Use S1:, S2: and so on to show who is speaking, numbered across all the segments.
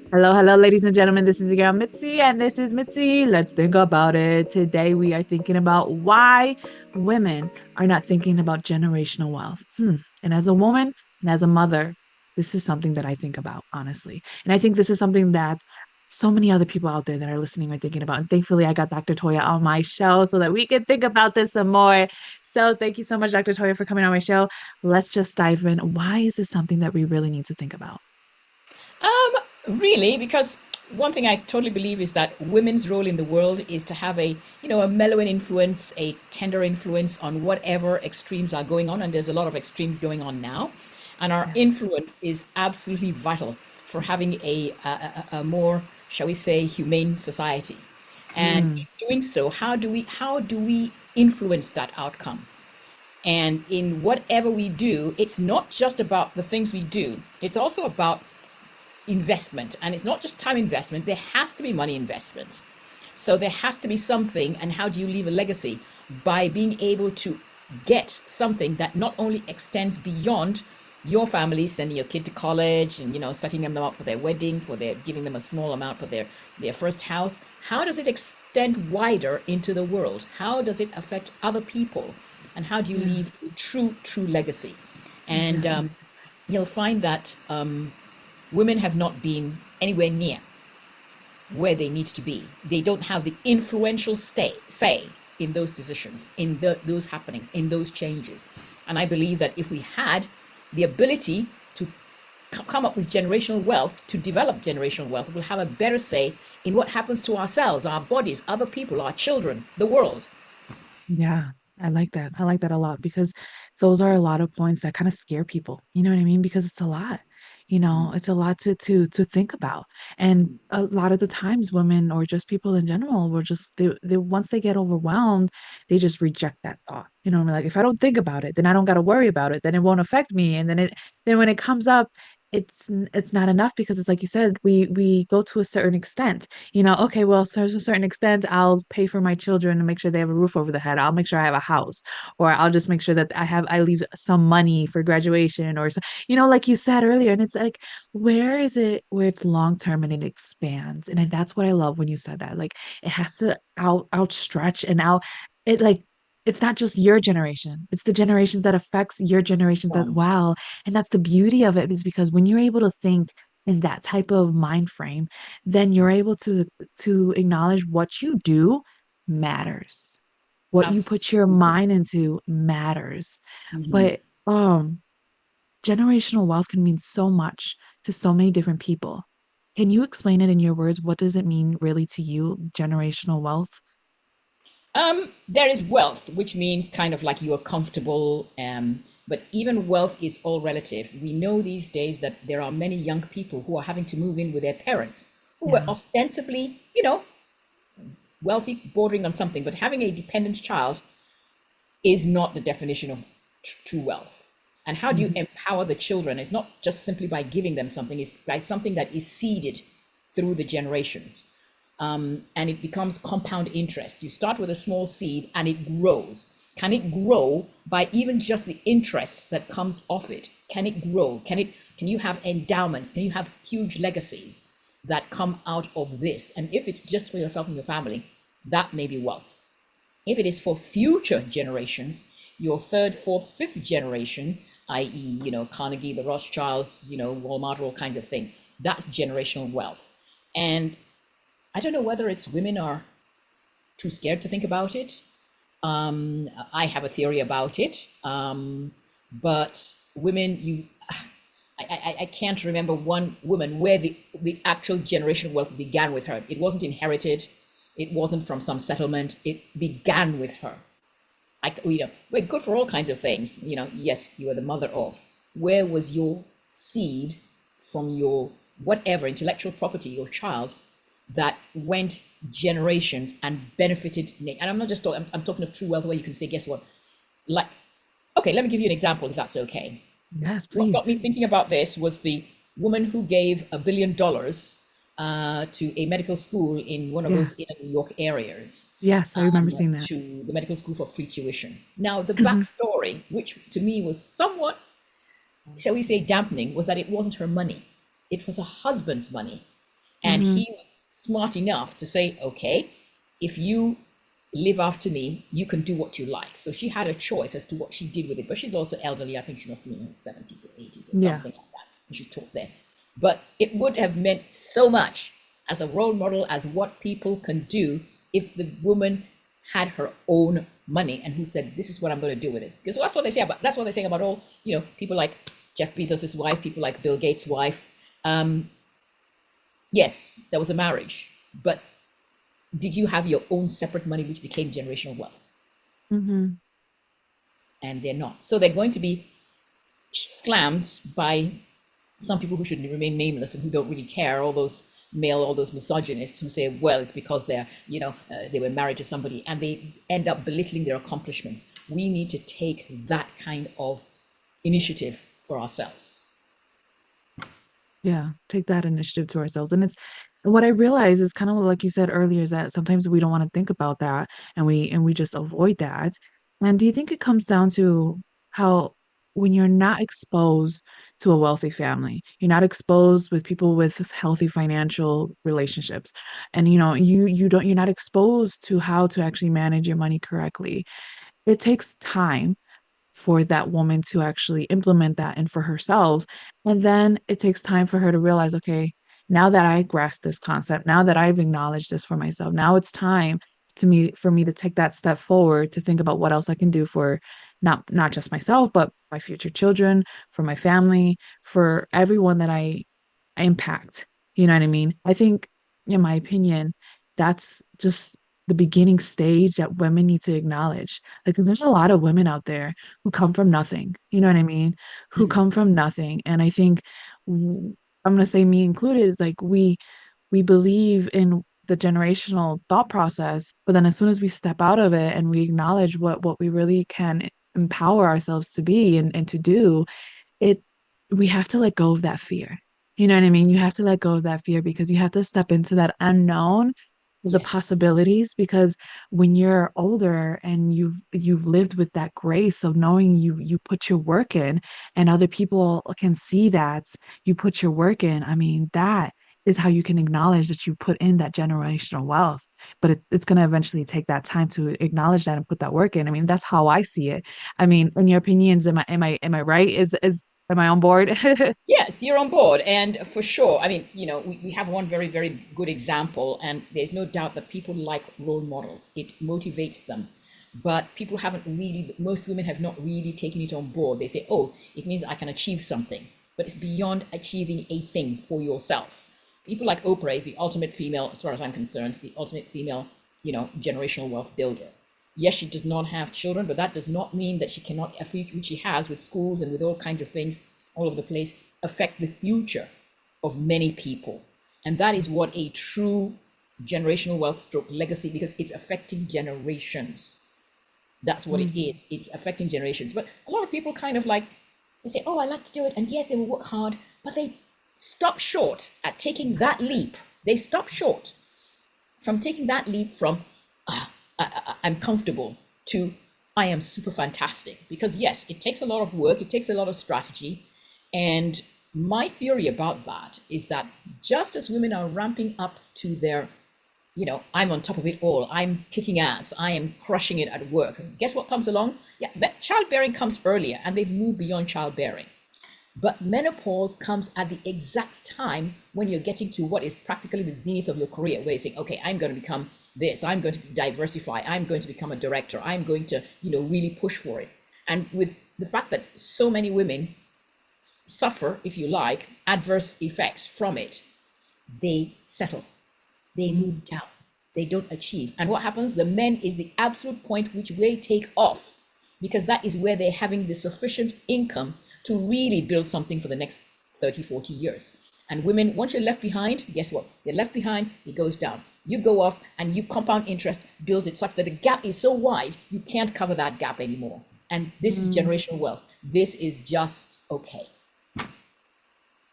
S1: Hello, hello, ladies and gentlemen. This is your girl Mitzi, and this is Mitzi. Let's think about it. Today, we are thinking about why women are not thinking about generational wealth. And as a woman and as a mother, this is something that I think about, honestly. And I think this is something that so many other people out there that are listening are thinking about. And thankfully, I got Dr. Toya on my show so that we can think about this some more. So, thank you so much, Dr. Toya, for coming on my show. Let's just dive in. Why is this something that we really need to think about?
S2: Really, because one thing I totally believe is that women's role in the world is to have a mellowing influence, a tender influence on whatever extremes are going on, and there's a lot of extremes going on now, and our
S1: Yes.
S2: influence is absolutely vital for having a more, shall we say, humane society. And
S1: Mm.
S2: in doing so, how do we influence that outcome? And in whatever we do, it's not just about the things we do; it's also about investment. And it's not just time investment, there has to be money investment. So there has to be something. And how do you leave a legacy? By being able to get something that not only extends beyond your family, sending your kid to college and setting them up for their wedding, for their giving them a small amount for their first house. How does it extend wider into the world? How does it affect other people? And how do you
S1: Yeah.
S2: leave a true legacy? And
S1: Yeah.
S2: you'll find that women have not been anywhere near where they need to be. They don't have the influential say in those decisions, in those happenings, in those changes. And I believe that if we had the ability to come up with generational wealth, to develop generational wealth, we'll have a better say in what happens to ourselves, our bodies, other people, our children, the world.
S1: Yeah. I like that. I like that a lot because those are a lot of points that kind of scare people. You know what I mean? Because it's a lot. It's a lot to think about. And a lot of the times women or just people in general will just they once they get overwhelmed, they just reject that thought. Like if I don't think about it, then I don't got to worry about it. Then it won't affect me. And then when it comes up, it's not enough because it's like you said, we go to a certain extent. Okay, well, so to a certain extent, I'll pay for my children and make sure they have a roof over the head. I'll make sure I have a house, or I'll just make sure that I leave some money for graduation, or so, like you said earlier. And it's like, where is it where it's long term and it expands? And that's what I love when you said that. Like, it has to outstretch and out. It like. It's not just your generation. It's the generations that affects your generations as
S2: Um,
S1: well. And that's the beauty of it is because when you're able to think in that type of mind frame, then you're able to acknowledge what you do matters. What you put your
S2: Absolutely.
S1: mind into matters.
S2: Mhm.
S1: But generational wealth can mean so much to so many different people. Can you explain it in your words? What does it mean really to you, generational wealth?
S2: There is wealth, which means kind of like you are comfortable. But even wealth is all relative. We know these days that there are many young people who are having to move in with their parents who were
S1: Yeah.
S2: ostensibly, wealthy, bordering on something, but having a dependent child is not the definition of true wealth. And how do you
S1: Mhm.
S2: empower the children? It's not just simply by giving them something, it's by something that is seeded through the generations. And it becomes compound interest. You start with a small seed and it grows. Can it grow by even just the interest that comes off it? Can it grow? Can you have endowments? Can you have huge legacies that come out of this? And if it's just for yourself and your family, that may be wealth. If it is for future generations, your third, fourth, fifth generation, i.e., Carnegie, the Rothschilds, Walmart, all kinds of things, that's generational wealth. And I don't know whether it's women are too scared to think about it. I have a theory about it. But women, I can't remember one woman where the actual generational wealth began with her. It wasn't inherited. It wasn't from some settlement. It began with her. We're good for all kinds of things. Yes, you are the mother of. Where was your seed from your whatever intellectual property, your child, that went generations and benefited? And I'm not just talking. I'm talking of true wealth, where you can say, guess what? Like, okay, let me give you an example, if that's okay.
S1: Yes,
S2: What got
S1: please.
S2: me thinking about this was the woman who gave $1 billion to a medical school in one of
S1: Yeah.
S2: those inner New York areas,
S1: Yes, I remember seeing that.
S2: to the medical school for free tuition. Now, the
S1: Mhm.
S2: backstory, which to me was somewhat, shall we say, dampening, was that it wasn't her money. It was her husband's money. And
S1: Mm-hmm.
S2: he was smart enough to say, okay, if you live after me, you can do what you like. So she had a choice as to what she did with it. But she's also elderly. I think she must be in her 70s or 80s or
S1: Yeah.
S2: something like that. And she taught there. But it would have meant so much as a role model as what people can do if the woman had her own money and who said, this is what I'm going to do with it. Because that's what they say about, that's what they say about all, people like Jeff Bezos's wife, people like Bill Gates' wife. Yes, there was a marriage, but did you have your own separate money, which became generational wealth?
S1: Mm-hmm.
S2: And they're not. So they're going to be slammed by some people who should remain nameless and who don't really care, all those misogynists who say, well, it's because they were married to somebody, and they end up belittling their accomplishments. We need to take that kind of initiative for ourselves.
S1: Yeah, take that initiative to ourselves. And what I realize is kind of like you said earlier, is that sometimes we don't want to think about that and we just avoid that. And do you think it comes down to how when you're not exposed to a wealthy family, you're not exposed with people with healthy financial relationships, and you're not exposed to how to actually manage your money correctly. It takes time for that woman to actually implement that and for herself. And then it takes time for her to realize, okay, now that I grasp this concept, now that I've acknowledged this for myself, now it's time for me to take that step forward to think about what else I can do for not just myself, but my future children, for my family, for everyone that I impact. You know what I mean? I think, in my opinion, that's just the beginning stage that women need to acknowledge. Like, because there's a lot of women out there who come from nothing. You know what I mean? Who
S2: Mm-hmm.
S1: come from nothing. And I think w- I'm gonna say me included, is like we believe in the generational thought process, but then as soon as we step out of it and we acknowledge what we really can empower ourselves to be and to do, it we have to let go of that fear. You know what I mean? You have to let go of that fear because you have to step into that unknown, the
S2: Yes.
S1: possibilities, because when you're older and you've lived with that grace of knowing you put your work in and other people can see that you put your work in, I mean, that is how you can acknowledge that you put in that generational wealth. But it's going to eventually take that time to acknowledge that and put that work in. I mean, that's how I see it. I mean, in your opinions, am I right? Is am I on board?
S2: Yes, you're on board. And for sure, I mean, we have one very, very good example, and there's no doubt that people like role models. It motivates them. But people haven't really, most women have not really taken it on board. They say, oh, it means I can achieve something. But it's beyond achieving a thing for yourself. People like Oprah is the ultimate female, as far as I'm concerned, the ultimate female, generational wealth builder. Yes, she does not have children, but that does not mean that she cannot, which she has with schools and with all kinds of things all over the place, affect the future of many people. And that is what a true generational wealth stroke legacy, because it's affecting generations. That's what it
S1: Mhm.
S2: is. It's affecting generations. But a lot of people kind of like, they say, oh, I like to do it. And yes, they will work hard, but they stop short at taking that leap. They stop short from taking that leap from I'm comfortable to I am super fantastic. Because yes, it takes a lot of work, it takes a lot of strategy. And my theory about that is that just as women are ramping up to their, I'm on top of it all, I'm kicking ass, I am crushing it at work. Guess what comes along? Yeah, childbearing comes earlier and they've moved beyond childbearing. But menopause comes at the exact time when you're getting to what is practically the zenith of your career, where you're saying, okay, I'm going to become this, I'm going to diversify, I'm going to become a director, I'm going to, really push for it. And with the fact that so many women suffer, if you like, adverse effects from it, they settle, they
S1: Mhm.
S2: move down, they don't achieve. And what happens? The men is the absolute point which they take off, because that is where they're having the sufficient income to really build something for the next 30, 40 years. And women, once you're left behind, guess what? You're left behind, it goes down. You go off and you compound interest, build it such that the gap is so wide, you can't cover that gap anymore. And this is
S1: Mm.
S2: generational wealth. This is just okay.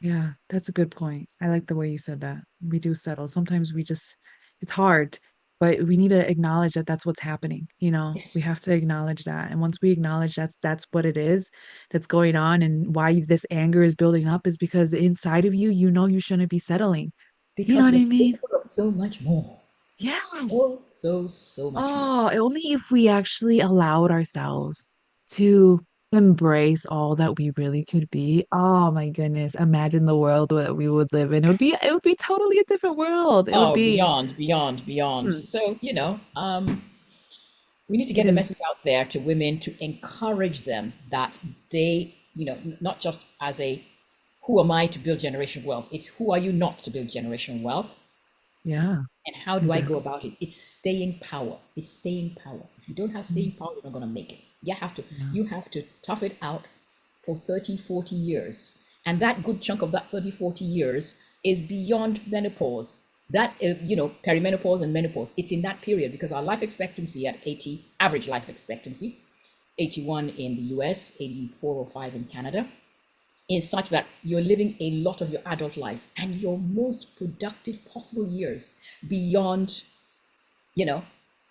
S1: Yeah, that's a good point. I like the way you said that. We do settle. Sometimes it's hard, but we need to acknowledge that that's what's happening. We
S2: Yes.
S1: have to acknowledge that. And once we acknowledge that's what it is that's going on and why this anger is building up is because inside of you, you know you shouldn't be settling. You know
S2: because
S1: what
S2: we're
S1: I mean?
S2: capable of so much more. So,
S1: Yes.
S2: so, so much more.
S1: Oh, only if we actually allowed ourselves to embrace all that we really could be. Oh my goodness. Imagine the world that we would live in. It would be totally a different world. It would
S2: Oh,
S1: be
S2: beyond, beyond, beyond.
S1: hmm,
S2: So, we need to
S1: it
S2: get the
S1: is,
S2: message out there to women to encourage them that they, not just as a who am I to build generational wealth, it's who are you not to build generational wealth.
S1: yeah,
S2: And how do I go
S1: exactly.
S2: about it? It's staying power. It's staying power. If you don't have
S1: Mm,
S2: staying power, you're not going to make it.
S1: yeah.
S2: You have to tough it out for 30, 40 years. And that good chunk of that 30, 40 years is beyond menopause. That, perimenopause and menopause, it's in that period because our life expectancy at 80, average life expectancy, 81 in the US, 84 or 5 in Canada, is such that you're living a lot of your adult life and your most productive possible years beyond, you know,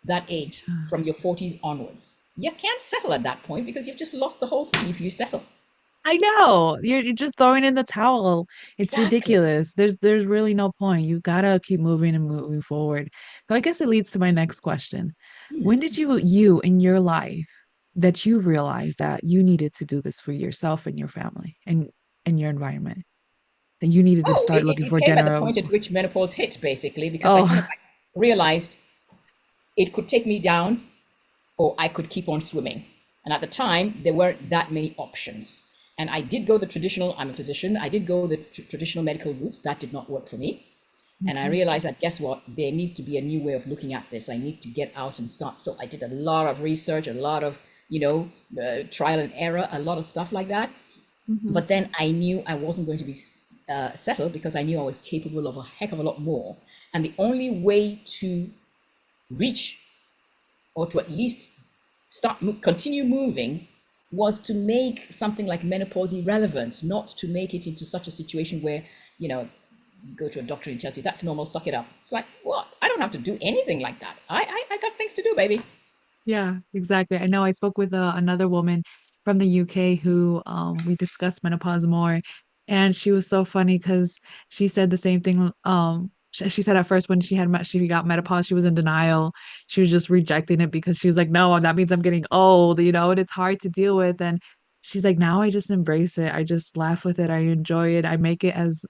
S2: that age
S1: Sure.
S2: from your 40s onwards. You can't settle at that point because you've just lost the whole thing if you settle.
S1: I know. You're just throwing in the towel. It's
S2: Exactly.
S1: ridiculous. There's really no point. You gotta keep moving and moving forward. So I guess it leads to my next question. When did you in your life that you realized that you needed to do this for yourself and your family and your environment? That you needed to
S2: Oh,
S1: start looking
S2: it
S1: for
S2: came at the
S1: general
S2: point at which menopause hit, basically, because I kind of
S1: oh
S2: like realized it could take me down or I could keep on swimming. And at the time, there weren't that many options. And I did go the traditional, I'm a physician, I did go the traditional medical route. That did not work for me. And I
S1: mhm,
S2: realized that guess what? There needs to be a new way of looking at this. I need to get out and start. So I did a lot of research, a lot of, trial and error, a lot of stuff like that.
S1: mhm.
S2: But then I knew I wasn't going to be settled because I knew I was capable of a heck of a lot more. And the only way to reach or to at least continue moving was to make something like menopause irrelevant, not to make it into such a situation where, you go to a doctor and he tells you that's normal, suck it up. It's like, what? I don't have to do anything like that. I got things to do, baby.
S1: Yeah, exactly. I know I spoke with another woman from the UK who we discussed menopause more, and she was so funny because she said the same thing. She said at first when she got menopause, she was in denial. She was just rejecting it because she was like, "No, that means I'm getting old," and it's hard to deal with. And she's like, "Now I just embrace it. I just laugh with it. I enjoy it. I make it as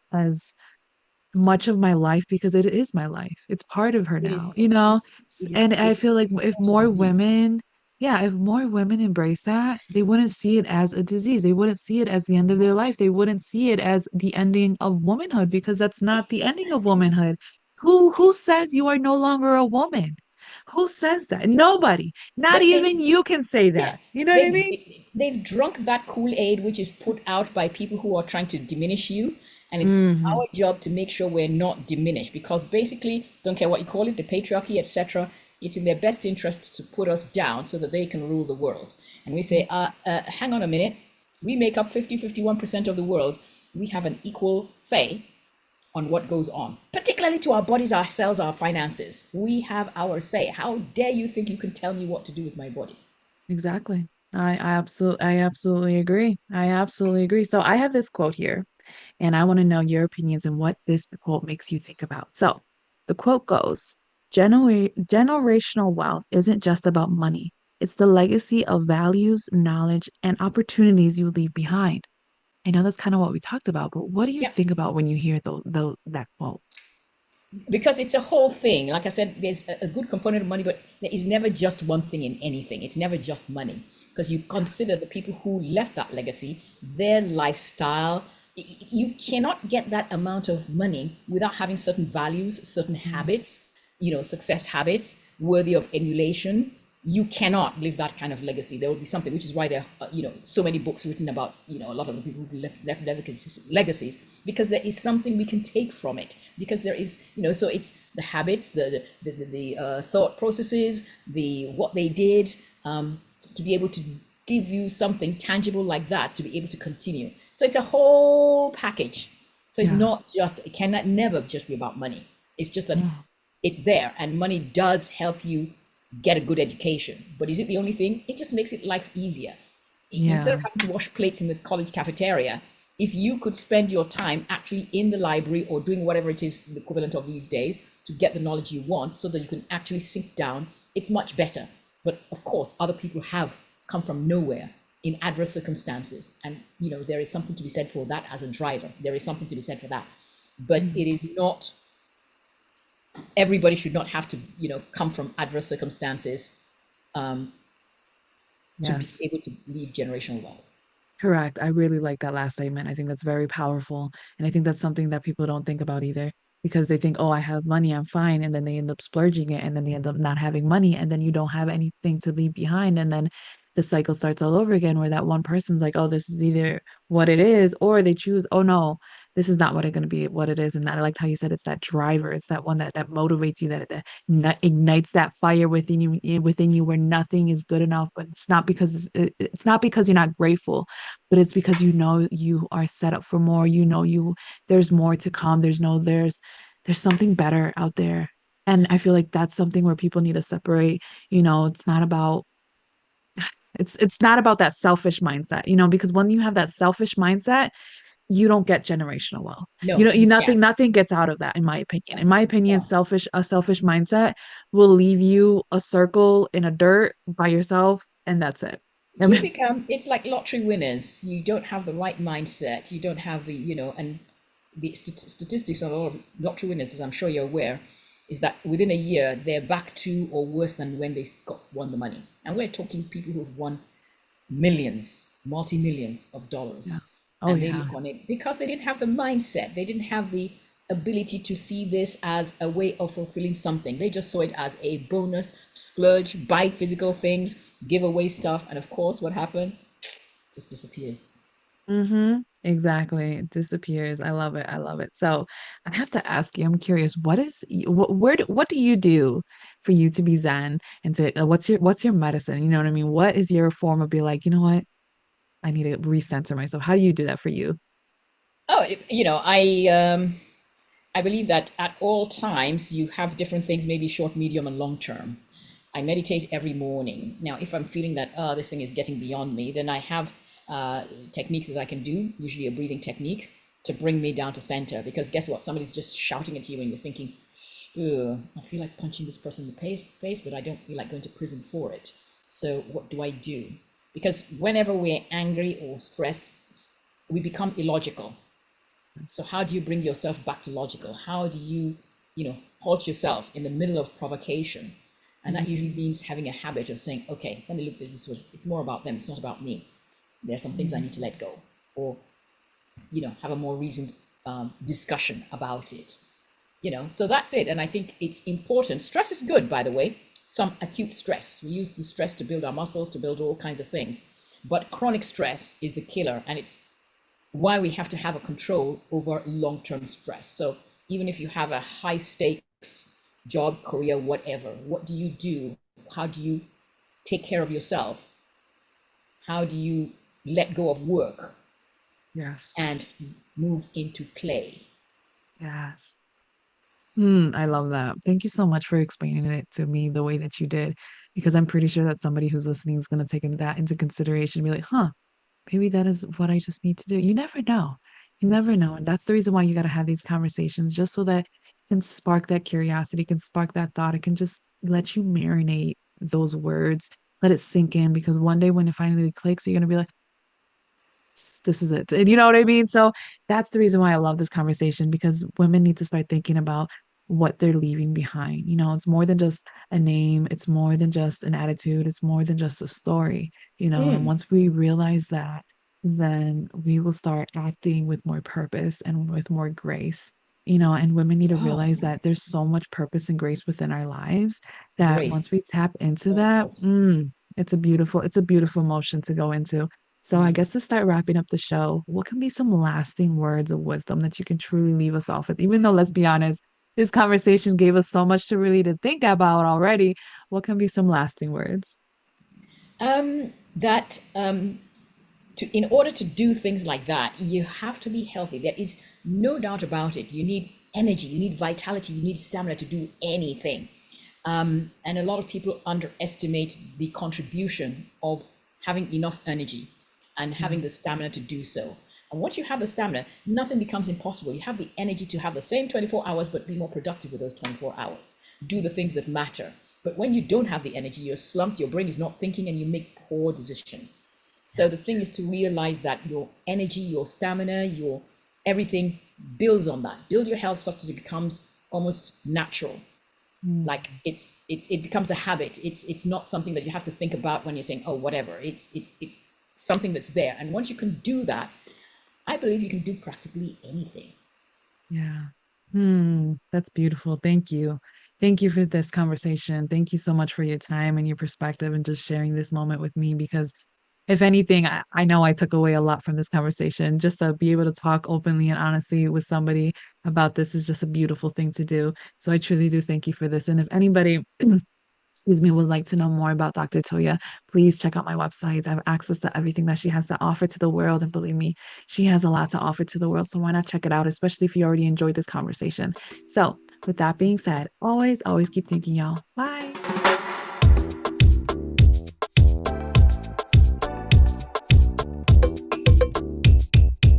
S1: much of my life because it is my life. It's part of her
S2: It is
S1: now,
S2: complete. It is.
S1: And I feel like
S2: It's
S1: if
S2: not a
S1: more
S2: disease.
S1: women, yeah, if more women embrace that, they wouldn't see it as a disease. They wouldn't see it as the end
S2: It's
S1: of their
S2: not.
S1: life. They wouldn't see it as the ending of womanhood because that's not the ending of womanhood. Who says you are no longer a woman? Who says that? Nobody. Not
S2: They
S1: even you can say that.
S2: Yes,
S1: You know what I mean?
S2: they've drunk that Kool-Aid, which is put out by people who are trying to diminish you, and it's
S1: Hmm.
S2: our job to make sure we're not diminished. Because basically, don't care what you call it, the patriarchy, etc., it's in their best interest to put us down so that they can rule the world. And we say, hang on a minute, we make up 51% of the world. We have an equal say on what goes on, particularly to our bodies, our cells, our finances. We have our say. How dare you think you can tell me what to do with my body?
S1: Exactly. I absolutely agree. I absolutely agree. So I have this quote here, and I want to know your opinions and what this quote makes you think about. So the quote goes, generational wealth isn't just about money. It's the legacy of values, knowledge, and opportunities you leave behind. I know that's kind of what we talked about, but what do you
S2: Yeah,
S1: think about when you hear that quote?
S2: because it's a whole thing. Like I said, there's a good component of money, but there is never just one thing in anything. It's never just money because you consider the people who left that legacy, their lifestyle. You cannot get that amount of money without having certain values, certain
S1: Yeah.
S2: habits, success habits worthy of emulation. You cannot leave that kind of legacy. There will be something, which is why there are, so many books written about, a lot of the people who left legacies, because there is something we can take from it. Because there is, so it's the habits, the thought processes, the what they did, to be able to give you something tangible like that to be able to continue. So it's a whole package. So it's
S1: Yeah.
S2: not just, it cannot never just be about money. It's just that
S1: Yeah.
S2: it's there and money does help you get a good education. But is it the only thing? It just makes it life easier. Instead of
S1: Yeah.
S2: having to wash plates in the college cafeteria, If you could spend your time actually in the library or doing whatever it is the equivalent of these days to get the knowledge you want so that you can actually sink down, it's much better. But of course, other people have come from nowhere in adverse circumstances. And, there is something to be said for that as a driver. There is something to be said for that. But
S1: Mm.
S2: it is not, everybody should not have to, come from adverse circumstances to be
S1: Yes.
S2: able to leave generational wealth.
S1: Correct. I really like that last statement. I think that's very powerful. And I think that's something that people don't think about either because they think, oh, I have money, I'm fine. And then they end up splurging it and then they end up not having money. And then you don't have anything to leave behind. And then the cycle starts all over again where that one person's like, oh, this is either what it is, or they choose, oh, no, this is not what it's going to be, what it is. And that, I liked how you said it's that driver. It's that one that motivates you, that ignites that fire within you where nothing is good enough. But it's not because it's not because you're not grateful, but it's because you know you are set up for more. You know there's more to come. There's something better out there. And I feel like that's something where people need to separate. It's not about it's not about that selfish mindset, because when you have that selfish mindset, you don't get generational wealth.
S2: No,
S1: You
S2: you
S1: nothing
S2: can't.
S1: nothing gets out of that, in my opinion. In my opinion,
S2: No.
S1: a selfish mindset will leave you a circle in a dirt by yourself, and that's it. I
S2: You
S1: mean,
S2: become, it's like lottery winners. You don't have the right mindset. You don't have the, and the statistics of all of lottery winners, as I'm sure you're aware, is that within a year, they're back to or worse than when they won the money. And we're talking people who've won millions, multi millions of
S1: yeah.
S2: dollars.
S1: Oh
S2: And they
S1: yeah.
S2: look on it because they didn't have the mindset, they didn't have the ability to see this as a way of fulfilling something. They just saw it as a bonus, splurge, buy physical things, give away stuff. And of course, what happens? Just disappears.
S1: Mm-hmm. Exactly. It disappears. I love it. I love it. So I have to ask you, I'm curious, what do you do for you to be Zen and to what's your medicine? You know what I mean? What is your form of be like, you know what? I need to recenter myself. How do you do that for you?
S2: Oh, I believe that at all times you have different things, maybe short, medium, and long term. I meditate every morning. Now, if I'm feeling that, this thing is getting beyond me, then I have techniques that I can do, usually a breathing technique, to bring me down to center. Because guess what? Somebody's just shouting at you and you're thinking, ugh, I feel like punching this person in the face, but I don't feel like going to prison for it. So, what do I do? Because whenever we're angry or stressed, we become illogical. So how do you bring yourself back to logical? How do you, halt yourself in the middle of provocation? And that usually
S1: Mhm.
S2: means having a habit of saying, okay, let me look at this was, it's more about them, it's not about me. There's some things I need to
S1: Mhm.
S2: let go. Or, have a more reasoned discussion about it. So that's it. And I think it's important. Stress is good, by the way. Some acute stress. We use the stress to build our muscles, to build all kinds of things. But chronic stress is the killer. And it's why we have to have a control over long-term stress. So even if you have a high stakes job, career, whatever, what do you do? How do you take care of yourself? How do you let go of work
S1: Yes.
S2: and move into play?
S1: Yes. I love that. Thank you so much for explaining it to me the way that you did, because I'm pretty sure that somebody who's listening is going to take that into consideration and be like, huh, maybe that is what I just need to do. You never know. You never know. And that's the reason why you got to have these conversations, just so that it can spark that curiosity, can spark that thought. It can just let you marinate those words, let it sink in, because one day when it finally clicks, you're going to be like, this is it. And you know what I mean? So that's the reason why I love this conversation, because women need to start thinking about what they're leaving behind. It's more than just a name, it's more than just an attitude, it's more than just a story, and once we realize that, then we will start acting with more purpose and with more grace. And women need to
S2: Oh,
S1: realize that there's so much purpose and grace within our lives that once
S2: grace.
S1: we tap into
S2: So
S1: that,
S2: important.
S1: it's a beautiful emotion to go into. So I guess to start wrapping up the show, what can be some lasting words of wisdom that you can truly leave us off with? Even though, let's be honest, this conversation gave us so much to really to think about already. What can be some lasting words?
S2: That in order to do things like that, you have to be healthy. There is no doubt about it. You need energy, you need vitality, you need stamina to do anything. And a lot of people underestimate the contribution of having enough energy and
S1: Yeah.
S2: having the stamina to do so. And once you have the stamina, nothing becomes impossible. You have the energy to have the same 24 hours, but be more productive with those 24 hours. Do the things that matter. But when you don't have the energy, you're slumped, your brain is not thinking, and you make poor decisions. So
S1: Yeah.
S2: the thing is to realize that your energy, your stamina, your everything builds on that. Build your health such that it becomes almost natural. Like
S1: Mm.
S2: it becomes a habit. It's not something that you have to think about when you're saying, oh, whatever. It's something that's there. And once you can do that, I believe you can do practically anything.
S1: Yeah. That's beautiful. Thank you. Thank you for this conversation. Thank you so much for your time and your perspective and just sharing this moment with me because if anything, I know I took away a lot from this conversation. Just to be able to talk openly and honestly with somebody about this is just a beautiful thing to do. So I truly do thank you for this. And if anybody excuse me, would like to know more about Dr. Toya, please check out my website. I have access to everything that she has to offer to the world. And believe me, she has a lot to offer to the world. So why not check it out, especially if you already enjoyed this conversation? So, with that being said, always, always keep thinking, y'all. Bye.